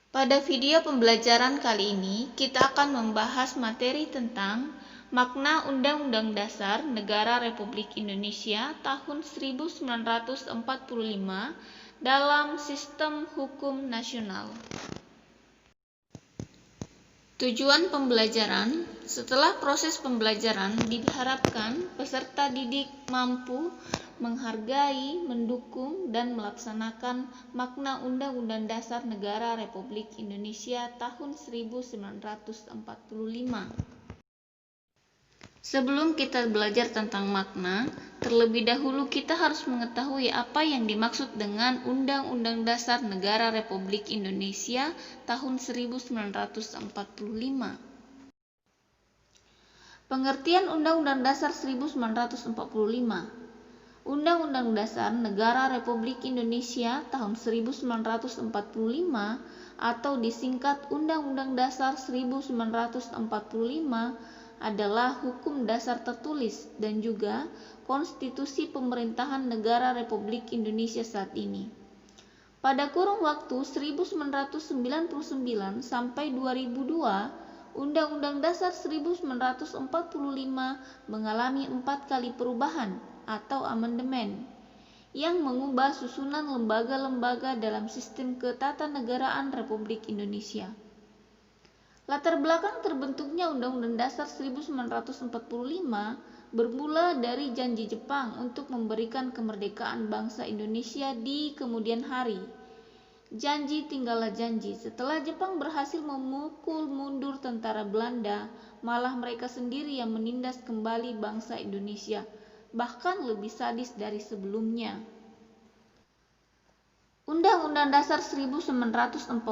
Pada video pembelajaran kali ini, kita akan membahas materi tentang makna Undang-Undang Dasar Negara Republik Indonesia tahun 1945 dalam sistem hukum nasional. Tujuan pembelajaran: setelah proses pembelajaran, diharapkan peserta didik mampu menghargai, mendukung, dan melaksanakan makna Undang-Undang Dasar Negara Republik Indonesia tahun 1945. Sebelum kita belajar tentang makna, terlebih dahulu kita harus mengetahui apa yang dimaksud dengan Undang-Undang Dasar Negara Republik Indonesia tahun 1945. Pengertian Undang-Undang Dasar 1945. Undang-Undang Dasar Negara Republik Indonesia tahun 1945 atau disingkat Undang-Undang Dasar 1945 adalah hukum dasar tertulis dan juga konstitusi pemerintahan negara Republik Indonesia saat ini. Pada kurun waktu 1999 sampai 2002, Undang-Undang Dasar 1945 mengalami 4 kali perubahan atau amandemen yang mengubah susunan lembaga-lembaga dalam sistem ketatanegaraan Republik Indonesia. Latar belakang terbentuknya Undang-Undang Dasar 1945 bermula dari janji Jepang untuk memberikan kemerdekaan bangsa Indonesia di kemudian hari. Janji tinggallah janji. Setelah Jepang berhasil memukul mundur tentara Belanda, malah mereka sendiri yang menindas kembali bangsa Indonesia, bahkan lebih sadis dari sebelumnya. Undang-Undang Dasar 1945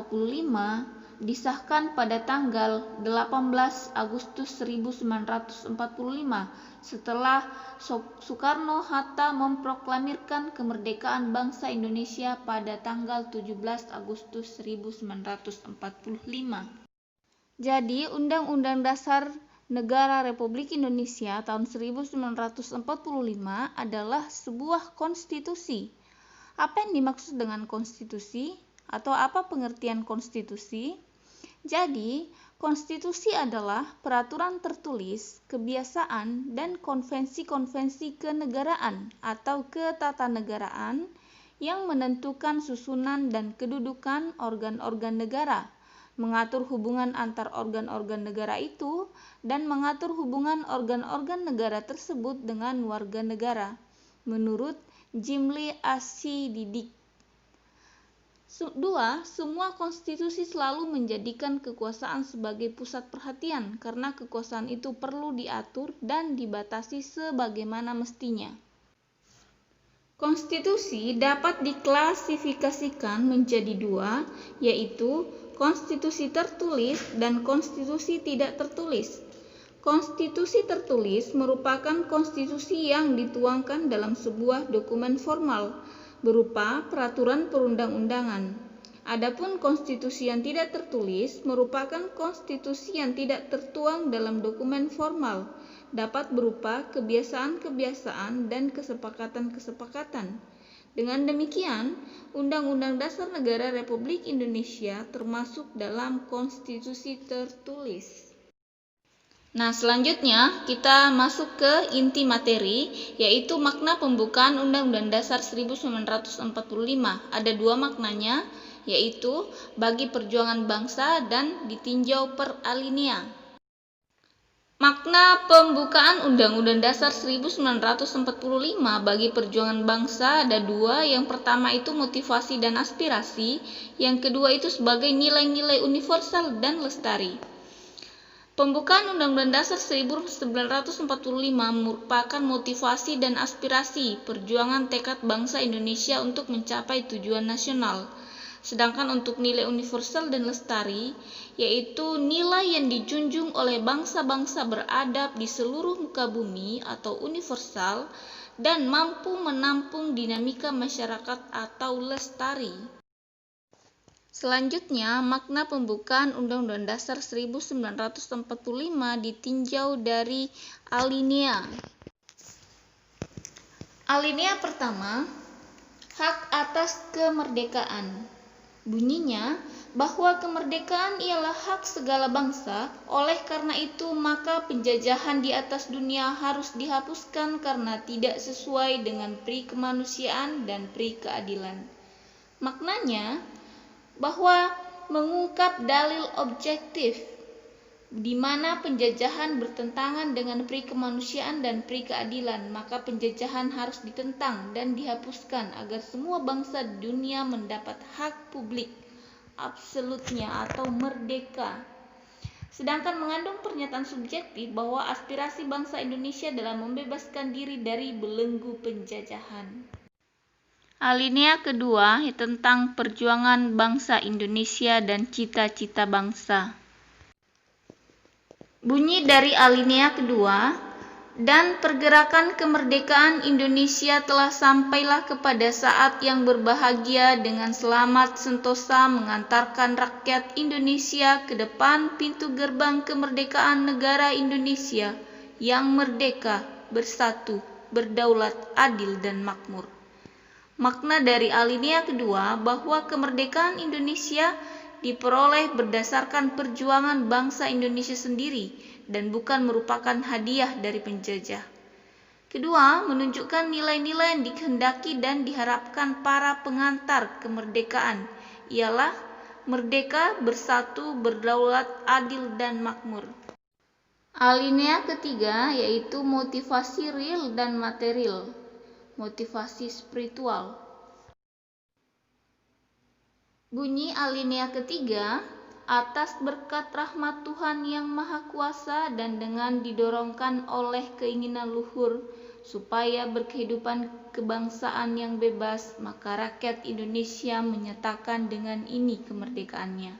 disahkan pada tanggal 18 Agustus 1945 setelah Soekarno-Hatta memproklamirkan kemerdekaan bangsa Indonesia pada tanggal 17 Agustus 1945. Jadi, Undang-Undang Dasar Negara Republik Indonesia tahun 1945 adalah sebuah konstitusi. Apa yang dimaksud dengan konstitusi? Atau apa pengertian konstitusi? Jadi, konstitusi adalah peraturan tertulis, kebiasaan, dan konvensi-konvensi kenegaraan atau ketatanegaraan yang menentukan susunan dan kedudukan organ-organ negara, mengatur hubungan antar organ-organ negara itu, dan mengatur hubungan organ-organ negara tersebut dengan warga negara, menurut Jimli As-Sidiq. 2. Semua konstitusi selalu menjadikan kekuasaan sebagai pusat perhatian karena kekuasaan itu perlu diatur dan dibatasi sebagaimana mestinya. Konstitusi dapat diklasifikasikan menjadi 2, yaitu konstitusi tertulis dan konstitusi tidak tertulis. Konstitusi tertulis merupakan konstitusi yang dituangkan dalam sebuah dokumen formal berupa peraturan perundang-undangan. Adapun konstitusi yang tidak tertulis merupakan konstitusi yang tidak tertuang dalam dokumen formal, dapat berupa kebiasaan-kebiasaan dan kesepakatan-kesepakatan. Dengan demikian, Undang-Undang Dasar Negara Republik Indonesia termasuk dalam konstitusi tertulis. Nah, selanjutnya kita masuk ke inti materi, yaitu makna pembukaan Undang-Undang Dasar 1945. Ada 2 maknanya, yaitu bagi perjuangan bangsa dan ditinjau per alinea. Makna pembukaan Undang-Undang Dasar 1945 bagi perjuangan bangsa ada 2. Yang pertama itu motivasi dan aspirasi, yang kedua itu sebagai nilai-nilai universal dan lestari. Pembukaan Undang-Undang Dasar 1945 merupakan motivasi dan aspirasi perjuangan tekad bangsa Indonesia untuk mencapai tujuan nasional. Sedangkan untuk nilai universal dan lestari, yaitu nilai yang dijunjung oleh bangsa-bangsa beradab di seluruh muka bumi atau universal dan mampu menampung dinamika masyarakat atau lestari. Selanjutnya, makna pembukaan Undang-Undang Dasar 1945 ditinjau dari alinea. Alinea pertama, hak atas kemerdekaan. Bunyinya, bahwa kemerdekaan ialah hak segala bangsa. Oleh karena itu, maka penjajahan di atas dunia harus dihapuskan karena tidak sesuai dengan pri kemanusiaan dan pri keadilan. Maknanya bahwa mengungkap dalil objektif di mana penjajahan bertentangan dengan pri kemanusiaan dan pri keadilan, maka penjajahan harus ditentang dan dihapuskan agar semua bangsa di dunia mendapat hak publik absolutnya atau merdeka. Sedangkan mengandung pernyataan subjektif bahwa aspirasi bangsa Indonesia dalam membebaskan diri dari belenggu penjajahan. Alinea kedua tentang perjuangan bangsa Indonesia dan cita-cita bangsa. Bunyi dari alinea kedua, dan pergerakan kemerdekaan Indonesia telah sampailah kepada saat yang berbahagia dengan selamat sentosa mengantarkan rakyat Indonesia ke depan pintu gerbang kemerdekaan negara Indonesia yang merdeka, bersatu, berdaulat, adil, dan makmur. Makna dari alinea kedua bahwa kemerdekaan Indonesia diperoleh berdasarkan perjuangan bangsa Indonesia sendiri dan bukan merupakan hadiah dari penjajah. Kedua, menunjukkan nilai-nilai yang dikehendaki dan diharapkan para pengantar kemerdekaan, ialah merdeka, bersatu, berdaulat, adil, dan makmur. Alinea ketiga yaitu motivasi real dan material, motivasi spiritual. Bunyi alinea ketiga, atas berkat rahmat Tuhan yang Maha Kuasa dan dengan didorongkan oleh keinginan luhur supaya berkehidupan kebangsaan yang bebas, maka rakyat Indonesia menyatakan dengan ini kemerdekaannya.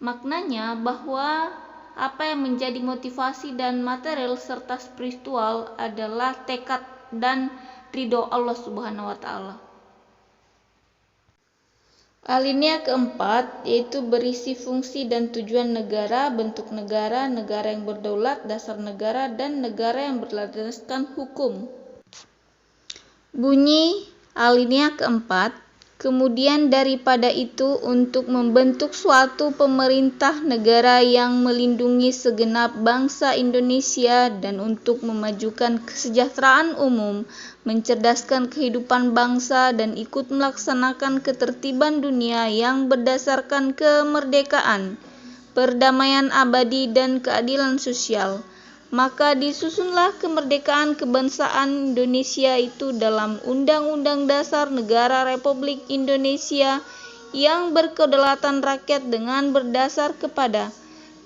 Maknanya bahwa apa yang menjadi motivasi dan material serta spiritual adalah tekad dan ridho Allah Subhanahu wa Ta'ala. Alinea keempat yaitu berisi fungsi dan tujuan negara, bentuk negara, negara yang berdaulat, dasar negara, dan negara yang berlandaskan hukum. Bunyi alinea keempat, kemudian daripada itu untuk membentuk suatu pemerintah negara yang melindungi segenap bangsa Indonesia dan untuk memajukan kesejahteraan umum, mencerdaskan kehidupan bangsa dan ikut melaksanakan ketertiban dunia yang berdasarkan kemerdekaan, perdamaian abadi dan keadilan sosial. Maka disusunlah kemerdekaan kebangsaan Indonesia itu dalam Undang-Undang Dasar Negara Republik Indonesia yang berkedaulatan rakyat dengan berdasar kepada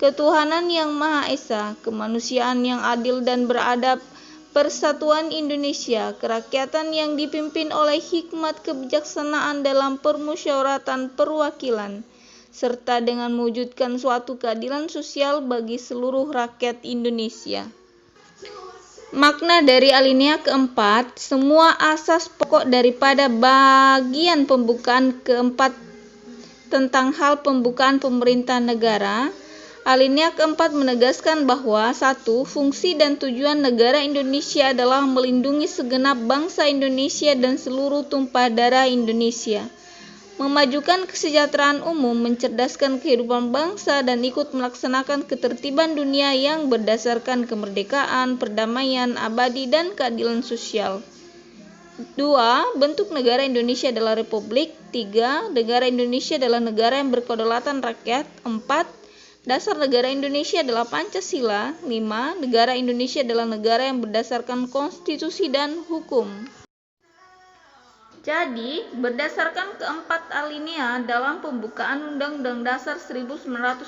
ketuhanan yang Maha Esa, kemanusiaan yang adil dan beradab, persatuan Indonesia, kerakyatan yang dipimpin oleh hikmat kebijaksanaan dalam permusyawaratan perwakilan, serta dengan mewujudkan suatu keadilan sosial bagi seluruh rakyat Indonesia. Makna dari alinea keempat, semua asas pokok daripada bagian pembukaan keempat tentang hal pembukaan pemerintahan negara. Alinea keempat menegaskan bahwa 1. Fungsi dan tujuan negara Indonesia adalah melindungi segenap bangsa Indonesia dan seluruh tumpah darah Indonesia, memajukan kesejahteraan umum, mencerdaskan kehidupan bangsa, dan ikut melaksanakan ketertiban dunia yang berdasarkan kemerdekaan, perdamaian abadi, dan keadilan sosial. 2. Bentuk negara Indonesia adalah republik. 3. Negara Indonesia adalah negara yang berkedaulatan rakyat. 4. Dasar negara Indonesia adalah Pancasila. 5. Negara Indonesia adalah negara yang berdasarkan konstitusi dan hukum. Jadi, berdasarkan keempat alinea dalam pembukaan Undang-Undang Dasar 1945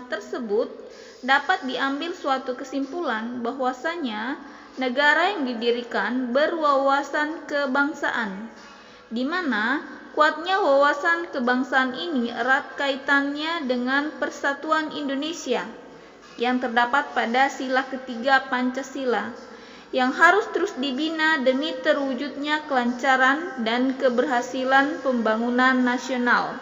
tersebut, dapat diambil suatu kesimpulan bahwasanya negara yang didirikan berwawasan kebangsaan, di mana kuatnya wawasan kebangsaan ini erat kaitannya dengan persatuan Indonesia yang terdapat pada sila ketiga Pancasila, yang harus terus dibina demi terwujudnya kelancaran dan keberhasilan pembangunan nasional.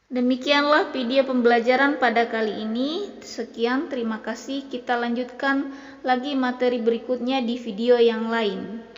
Demikianlah video pembelajaran pada kali ini. Sekian, terima kasih. Kita lanjutkan lagi materi berikutnya di video yang lain.